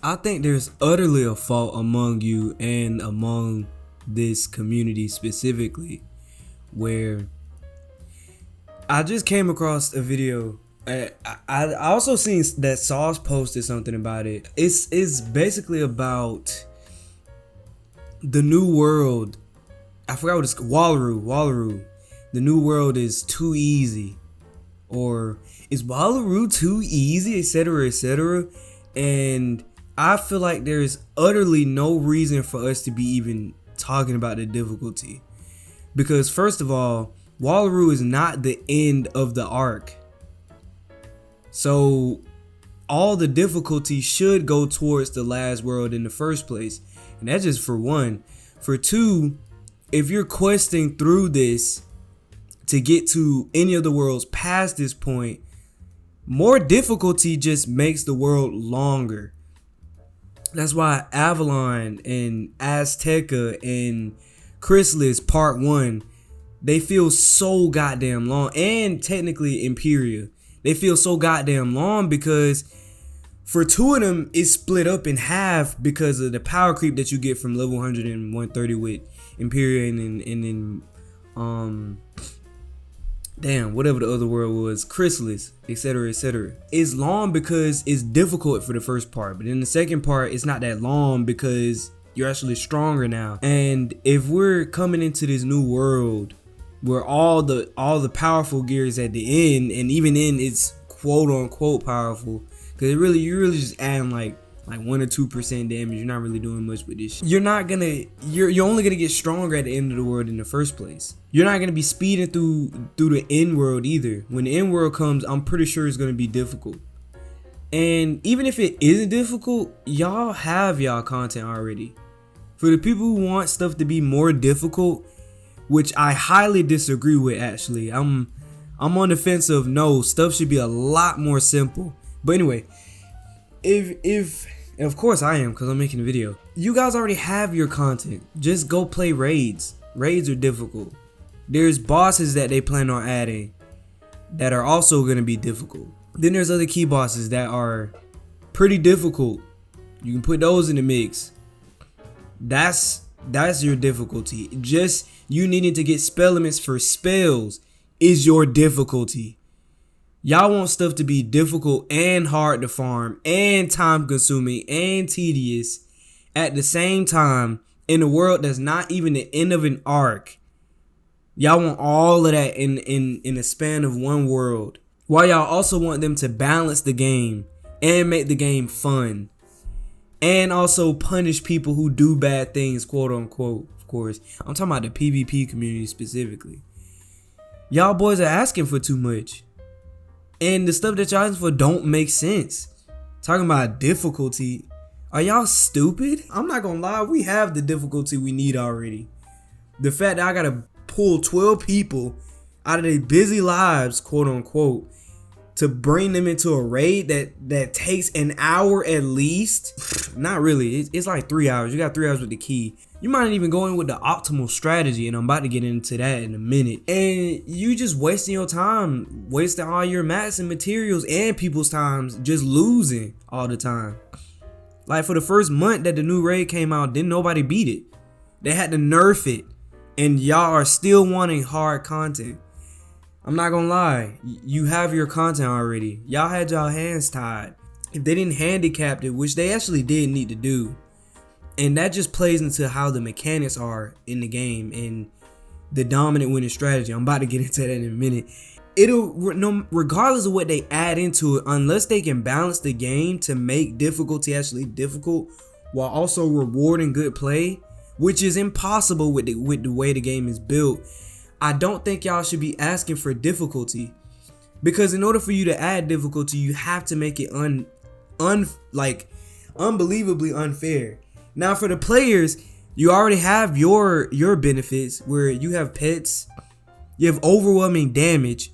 I think there's utterly a fault among you and among this community specifically, where I just came across a video. I also seen that Sauce posted something about it. It's basically about the new world. I forgot what it's Wallaroo. The new world is too easy, or is Wallaroo too easy, etc., etc. And I feel like there's utterly no reason for us to be even talking about the difficulty, because first of all, Wallaroo is not the end of the arc. So all the difficulty should go towards the last world in the first place. And that's just for one. For two, if you're questing through this to get to any of the worlds past this point, more difficulty just makes the world longer. That's why Avalon and Azteca and Chrysalis Part 1, they feel so goddamn long. And technically Imperia. They feel so goddamn long because for two of them, it's split up in half because of the power creep that you get from level 100 and 130 with Imperia and then whatever the other word was, Chrysalis, etc., etc. It's long because it's difficult for the first part, but in the second part, it's not that long because you're actually stronger now. And if we're coming into this new world where all the powerful gear is at the end, and even then it's quote unquote powerful, because you're really just adding like 1 or 2% damage. You're not really doing much with this shit. You're only gonna get stronger at the end of the world in the first place. You're not gonna be speeding through the end world either. When the end world comes, I'm pretty sure it's gonna be difficult. And even if it isn't difficult, y'all have y'all content already. For the people who want stuff to be more difficult, which I highly disagree with, actually. I'm on the fence of no, stuff should be a lot more simple. But anyway, if of course I am, because I'm making a video. You guys already have your content. Just go play raids. Raids are difficult. There's bosses that they plan on adding that are also going to be difficult. Then there's other key bosses that are pretty difficult. You can put those in the mix. That's your difficulty. Just you needing to get spell elements for spells is your difficulty. Y'all want stuff to be difficult and hard to farm and time consuming and tedious at the same time in a world that's not even the end of an arc. Y'all want all of that in the span of one world. While y'all also want them to balance the game and make the game fun. And also punish people who do bad things, quote unquote, of course. I'm talking about the PvP community specifically. Y'all boys are asking for too much. And the stuff that y'all asking for don't make sense. Talking about difficulty. Are y'all stupid? I'm not gonna lie, we have the difficulty we need already. The fact that I gotta pull 12 people out of their busy lives, quote unquote, to bring them into a raid that takes an hour at least. Not really. It's like 3 hours. You got 3 hours with the key. You might not even go in with the optimal strategy, and I'm about to get into that in a minute. And you just wasting your time, wasting all your mats and materials and people's times, just losing all the time. Like for the first month that the new raid came out, didn't nobody beat it. They had to nerf it, and y'all are still wanting hard content. I'm not gonna lie, you have your content already. Y'all had y'all hands tied. If they didn't handicap it, which they actually did need to do, and that just plays into how the mechanics are in the game and the dominant winning strategy. I'm about to get into that in a minute. Regardless of what they add into it, unless they can balance the game to make difficulty actually difficult while also rewarding good play, which is impossible with the way the game is built, I don't think y'all should be asking for difficulty, because in order for you to add difficulty, you have to make it unbelievably unfair. Now for the players, you already have your benefits where you have pets, you have overwhelming damage,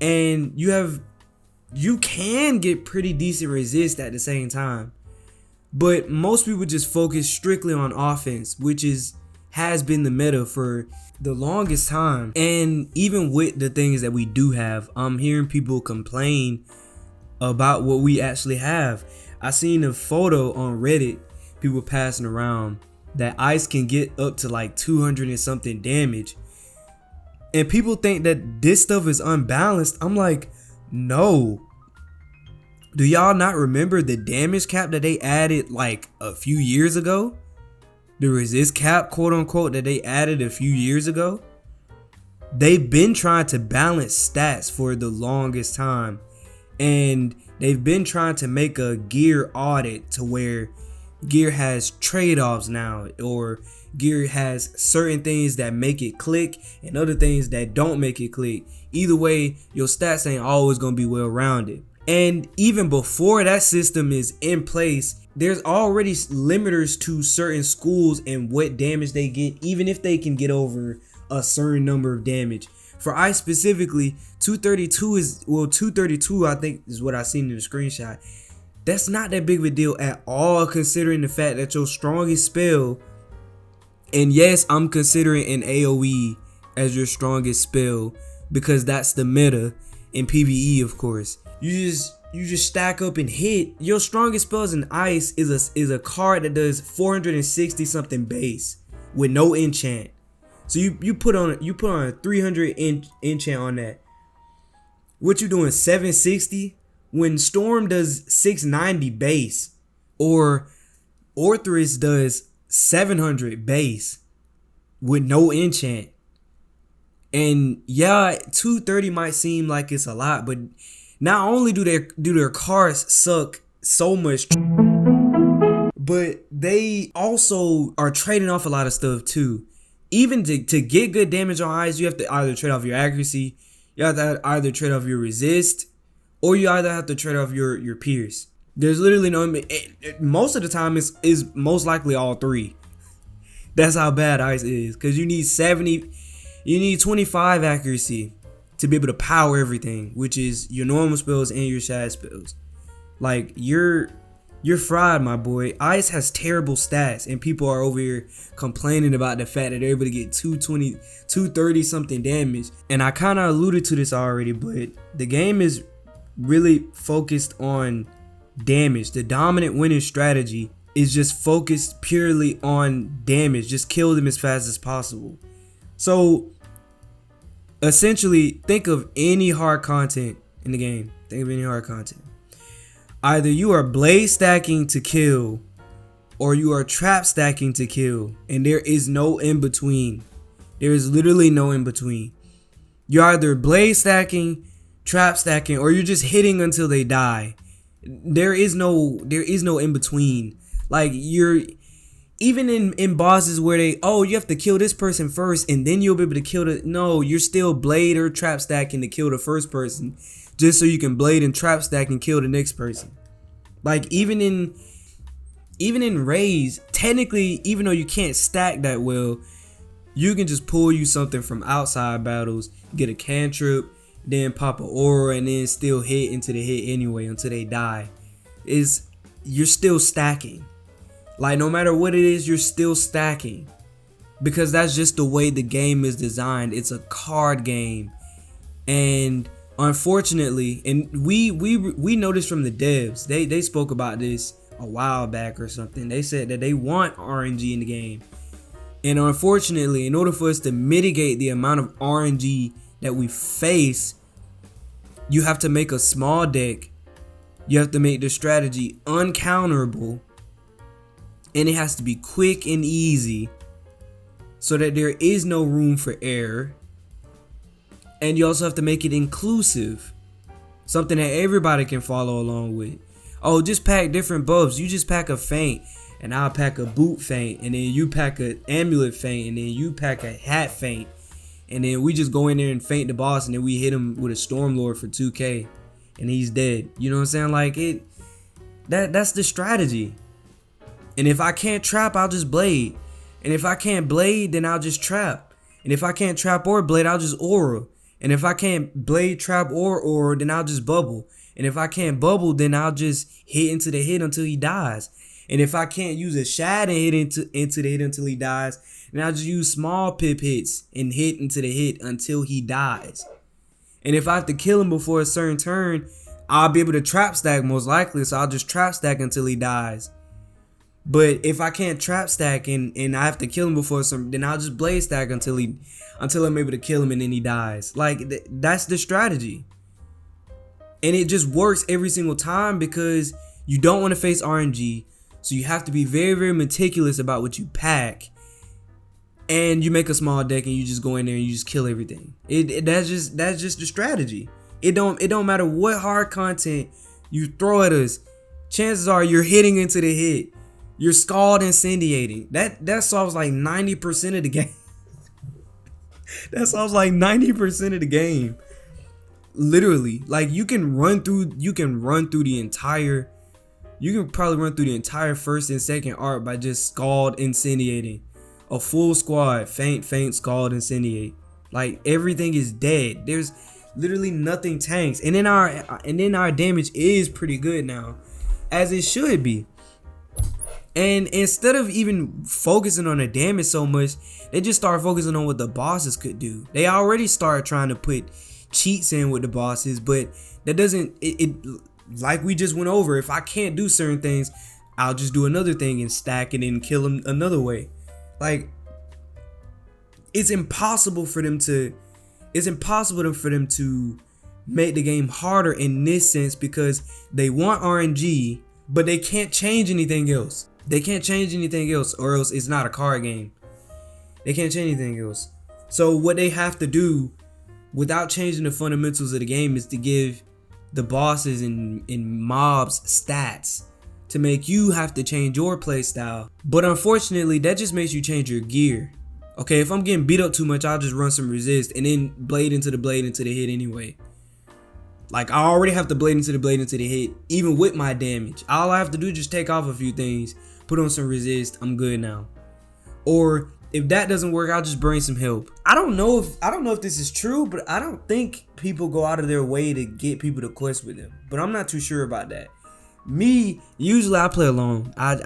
and you can get pretty decent resist at the same time. But most people just focus strictly on offense, which has been the meta for the longest time. And even with the things that we do have, I'm hearing people complain about what we actually have. I seen a photo on Reddit, people passing around, that ice can get up to like 200 and something damage. And people think that this stuff is unbalanced. I'm like, no. Do y'all not remember the damage cap that they added like a few years ago? The resist cap, quote unquote, that they added a few years ago? They've been trying to balance stats for the longest time. And they've been trying to make a gear audit to where gear has trade-offs now, or gear has certain things that make it click and other things that don't make it click. Either way, your stats ain't always gonna be well rounded. And even before that system is in place, there's already limiters to certain schools and what damage they get, even if they can get over a certain number of damage. For ice specifically, 232 I think is what I seen in the screenshot. That's not that big of a deal at all, considering the fact that your strongest spell, and yes, I'm considering an AoE as your strongest spell because that's the meta in PvE, of course. You just stack up and hit. Your strongest spells in ice is a card that does 460 something base with no enchant. So you put on a 300 enchant on that. What you doing, 760? When Storm does 690 base, or Orthrus does 700 base with no enchant. And yeah, 230 might seem like it's a lot, but not only do their cards suck so much, but they also are trading off a lot of stuff too. Even to get good damage on ice, you have to either trade off your accuracy, you have to either trade off your resist, or you either have to trade off your pierce. There's literally no, most of the time is most likely all three. That's how bad ice is, because you need 25 accuracy to be able to power everything, which is your normal spells and your shad spells. Like, you're fried, my boy. Ice has terrible stats, and people are over here complaining about the fact that they're able to get 220, 230 something damage. And I kind of alluded to this already, but the game is really focused on damage. The dominant winning strategy is just focused purely on damage. Just kill them as fast as possible. So essentially, think of any hard content in the game. Think of any hard content. Either you are blade stacking to kill, or you are trap stacking to kill, and there is no in between. There is literally no in between. You're either blade stacking, trap stacking, or you're just hitting until they die. There is no in between. Like, you're even in bosses where you have to kill this person first and then you'll be able to kill you're still blade or trap stacking to kill the first person, just so you can blade and trap stack and kill the next person. Like, even in raids, technically, even though you can't stack that well, you can just pull you something from outside battles, get a cantrip, then pop an aura, and then still hit into the hit anyway until they die. You're still stacking. Like, no matter what it is, you're still stacking, because that's just the way the game is designed. It's a card game, and unfortunately, and we noticed from the devs, they spoke about this a while back or something. They said that they want RNG in the game, and unfortunately, in order for us to mitigate the amount of RNG that we face, you have to make a small deck, you have to make the strategy uncounterable, and it has to be quick and easy so that there is no room for error. And you also have to make it inclusive, something that everybody can follow along with. Oh, just pack different buffs. You just pack a feint, and I'll pack a boot feint, and then you pack an amulet feint, and then you pack a hat feint, and then we just go in there and feint the boss, and then we hit him with a Stormlord for 2k, and he's dead. You know what I'm saying? Like, that's the strategy. And if I can't trap, I'll just blade. And if I can't blade, then I'll just trap. And if I can't trap or blade, I'll just aura. And if I can't blade, trap, or aura, then I'll just bubble. And if I can't bubble, then I'll just hit into the hit until he dies. And if I can't use a shad and hit into the hit until he dies, then I'll just use small pip hits and hit into the hit until he dies. And if I have to kill him before a certain turn, I'll be able to trap stack most likely, so I'll just trap stack until he dies. But if I can't trap stack and I have to kill him before then I'll just blade stack until I'm able to kill him and then he dies. Like that's the strategy. And it just works every single time because you don't want to face RNG. So you have to be very, very meticulous about what you pack. And you make a small deck and you just go in there and you just kill everything. That's just the strategy. It don't matter what hard content you throw at us. Chances are you're hitting into the hit. You're scald incendiating. That solves like 90% of the game. That solves like 90% of the game. Literally. Like you can probably run through the entire first and second arc by just scald incendiating. A full squad, faint, scald, incendiate. Like everything is dead. There's literally nothing tanks. And then our damage is pretty good now. As it should be. And instead of even focusing on the damage so much, they just start focusing on what the bosses could do. They already started trying to put cheats in with the bosses, but that doesn't it like we just went over. If I can't do certain things, I'll just do another thing and stack it and kill them another way. Like it's impossible for them to make the game harder in this sense because they want RNG, but they can't change anything else. They can't change anything else or else it's not a card game. They can't change anything else. So what they have to do without changing the fundamentals of the game is to give the bosses and mobs stats to make you have to change your playstyle. But unfortunately, that just makes you change your gear. Okay, if I'm getting beat up too much, I'll just run some resist and then blade into the hit anyway. Like I already have to blade into the hit, even with my damage. All I have to do is just take off a few things, put on some resist, I'm good now. Or if that doesn't work, I'll just bring some help. I don't know if this is true, but I don't think people go out of their way to get people to quest with them. But I'm not too sure about that. Me, usually I play alone. I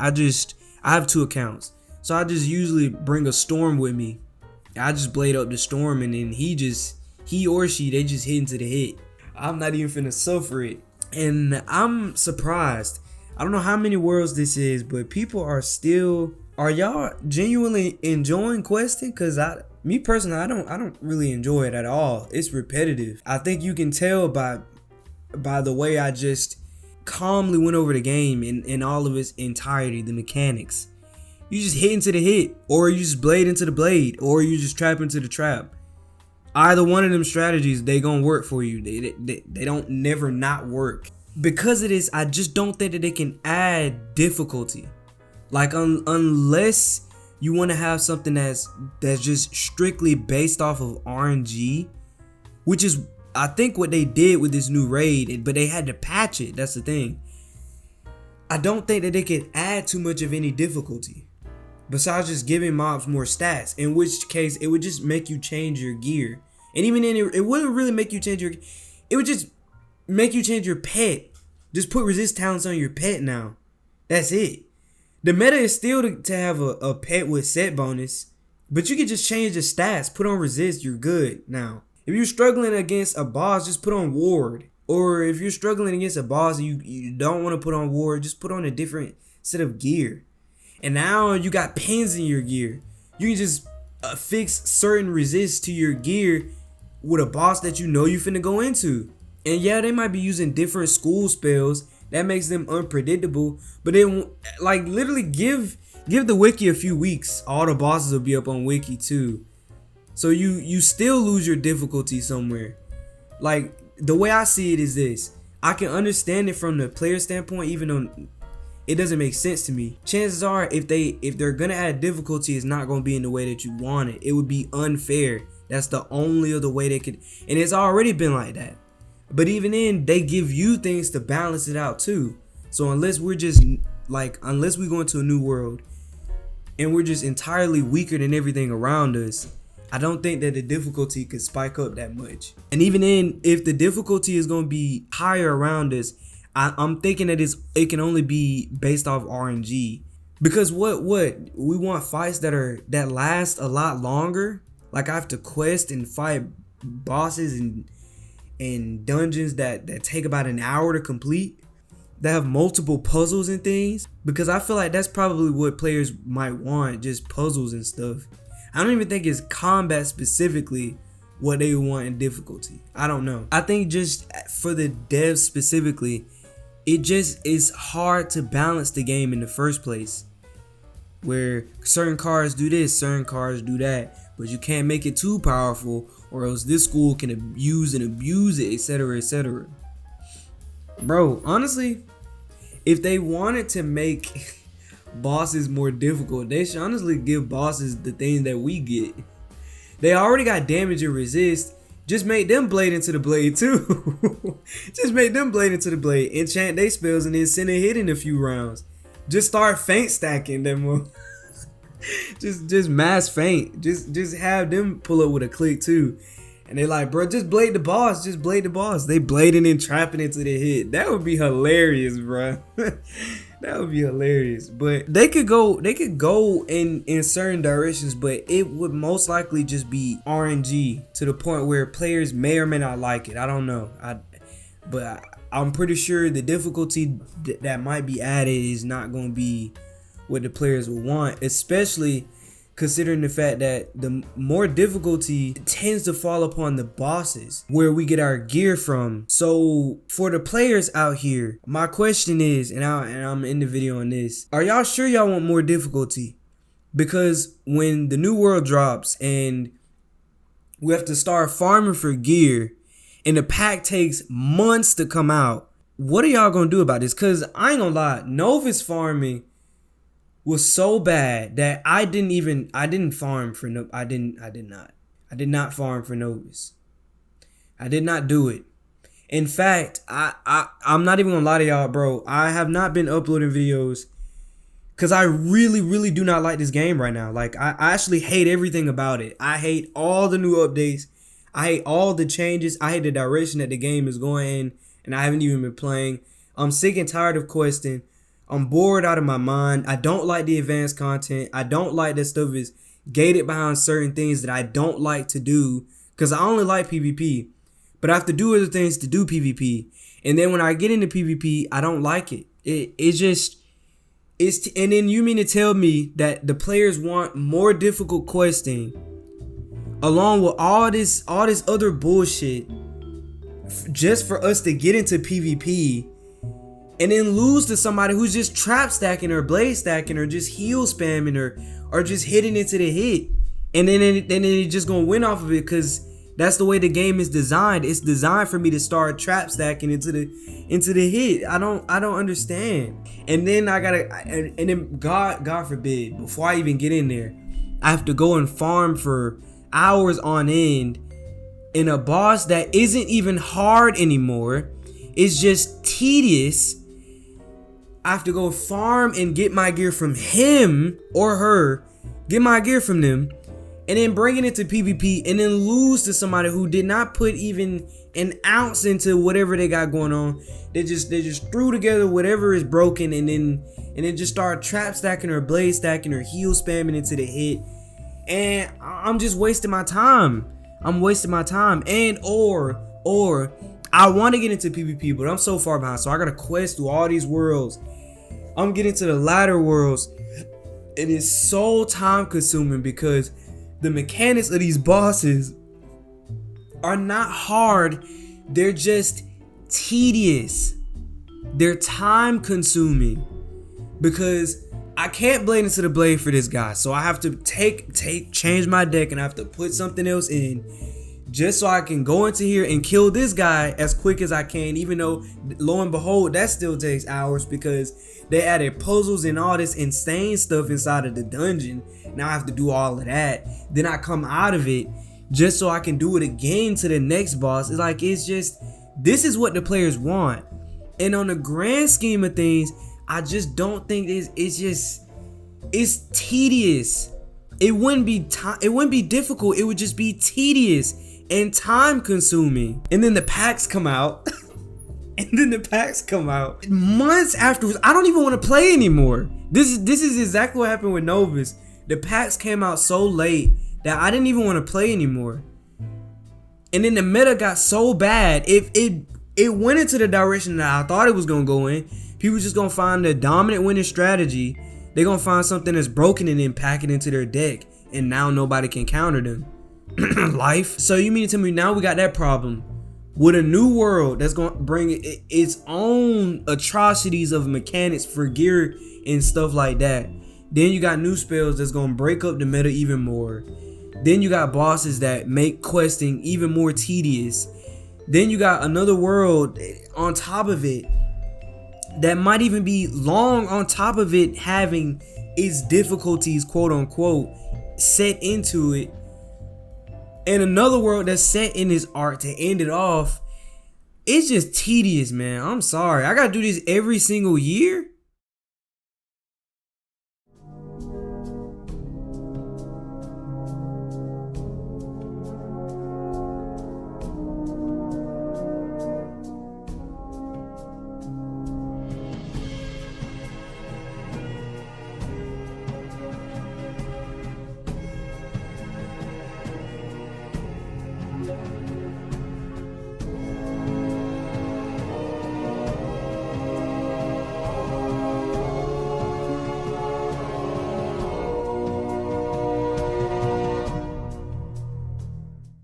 have 2 accounts. So I just usually bring a storm with me. I just blade up the storm and then he or she, they just hit into the hit. I'm not even finna suffer it. And I'm surprised. I don't know how many worlds this is, but people are y'all genuinely enjoying questing? Cause me personally, I don't really enjoy it at all. It's repetitive. I think you can tell by the way I just calmly went over the game in all of its entirety, the mechanics. You just hit into the hit, or you just blade into the blade, or you just trap into the trap. Either one of them strategies, they gonna work for you. They don't never not work. Because of this, I just don't think that they can add difficulty. Like unless you want to have something that's just strictly based off of RNG, which is I think what they did with this new raid, but they had to patch it. That's the thing. I don't think that they could add too much of any difficulty besides just giving mobs more stats, in which case it would just make you change your gear. And even then it wouldn't really make you change it would just make you change your pet. Just put resist talents on your pet now. That's it. The meta is still to have a pet with set bonus, but you can just change the stats, put on resist, you're good now. If you're struggling against a boss, just put on ward. Or if you're struggling against a boss and you don't want to put on ward, just put on a different set of gear. And now you got pins in your gear. You can just fix certain resists to your gear with a boss that you know you finna go into. And yeah, they might be using different school spells. That makes them unpredictable. But then, like, literally give the wiki a few weeks. All the bosses will be up on wiki too. So you still lose your difficulty somewhere. Like, the way I see it is this. I can understand it from the player standpoint, even though it doesn't make sense to me. Chances are, if they're gonna add difficulty, it's not gonna be in the way that you want it. It would be unfair. That's the only other way they could, and it's already been like that. But even then, they give you things to balance it out too. So unless we go into a new world and we're just entirely weaker than everything around us, I don't think that the difficulty could spike up that much. And even then, if the difficulty is going to be higher around us, I'm thinking that it can only be based off RNG. Because what we want fights that last a lot longer. Like I have to quest and fight bosses and and dungeons that take about an hour to complete, that have multiple puzzles and things, because I feel like that's probably what players might want, just puzzles and stuff. I don't even think it's combat specifically what they want in difficulty. I don't know. I think just for the devs specifically, it just is hard to balance the game in the first place, where certain cars do this, certain cars do that, but you can't make it too powerful or else this school can abuse it, etc, etc. Bro, honestly, if they wanted to make bosses more difficult, they should honestly give bosses the thing that we get. They already got damage and resist. Just make them blade into the blade too. Just make them blade into the blade. Enchant they spells and then send a hit in a few rounds. Just start feint stacking them. just mass feint. Just have them pull up with a click too. And they like, bro, just blade the boss. Just blade the boss. They blading and trapping into the hit. That would be hilarious, bro. That would be hilarious. But they could go in certain directions, but it would most likely just be RNG to the point where players may or may not like it. I don't know. But I'm pretty sure the difficulty that might be added is not going to be what the players will want, especially considering the fact that the more difficulty tends to fall upon the bosses where we get our gear from. So for the players out here, my question is, and I'm in the video on this, are y'all sure y'all want more difficulty? Because when the new world drops and we have to start farming for gear and the pack takes months to come out, what are y'all gonna do about this? Cause I ain't gonna lie, Novice farming was so bad that I did not farm for Novice. I did not do it. In fact, I'm not even gonna lie to y'all, bro. I have not been uploading videos because I really do not like this game right now. Like, I actually hate everything about it. I hate all the new updates. I hate all the changes. I hate the direction that the game is going in, and I haven't even been playing. I'm sick and tired of questing. I'm bored out of my mind. I don't like the advanced content. I don't like that stuff is gated behind certain things that I don't like to do because I only like PvP. But I have to do other things to do PvP. And then when I get into PvP, I don't like it. And then you mean to tell me that the players want more difficult questing along with all this other bullshit just for us to get into PvP and then lose to somebody who's just trap stacking or blade stacking or just heal spamming or just hitting into the hit, and then it just gonna win off of it because that's the way the game is designed. It's designed for me to start trap stacking into the hit. I don't understand. And then and then God forbid, before I even get in there, I have to go and farm for hours on end in a boss that isn't even hard anymore. It's just tedious. I have to go farm and get my gear from him or her, get my gear from them, and then bring it into PvP and then lose to somebody who did not put even an ounce into whatever they got going on. They just threw together whatever is broken and then just start trap stacking or blade stacking or heal spamming into the hit. And I'm just wasting my time. I'm wasting my time. And or I want to get into PvP, but I'm so far behind. So I gotta quest through all these worlds. I'm getting to the latter worlds, and it's so time consuming because the mechanics of these bosses are not hard. They're just tedious. They're time consuming because I can't blade into the blade for this guy. So I have to change my deck and I have to put something else in just so I can go into here and kill this guy as quick as I can, even though lo and behold that still takes hours because they added puzzles and all this insane stuff inside of the dungeon. Now I have to do all of that. Then I come out of it just so I can do it again to the next boss. It's just, this is what the players want. And on the grand scheme of things, I just don't think it's tedious. It wouldn't be difficult. It would just be tedious and time consuming. And then the packs come out. Months afterwards. I don't even want to play anymore. This is exactly what happened with Novus. The packs came out so late that I didn't even want to play anymore. And then the meta got so bad, if it went into the direction that I thought it was gonna go in. People just gonna find the dominant winning strategy. They're gonna find something that's broken and then pack it into their deck, and now nobody can counter them. Life. So you mean to tell me now we got that problem with a new world that's gonna bring its own atrocities of mechanics for gear and stuff like that. Then you got new spells that's gonna break up the meta even more. Then you got bosses that make questing even more tedious. Then you got another world on top of it that might even be long on top of it, having its difficulties, quote unquote, set into it. And another world that's set in this art to end it off. It's just tedious, man. I'm sorry. I gotta do this every single year.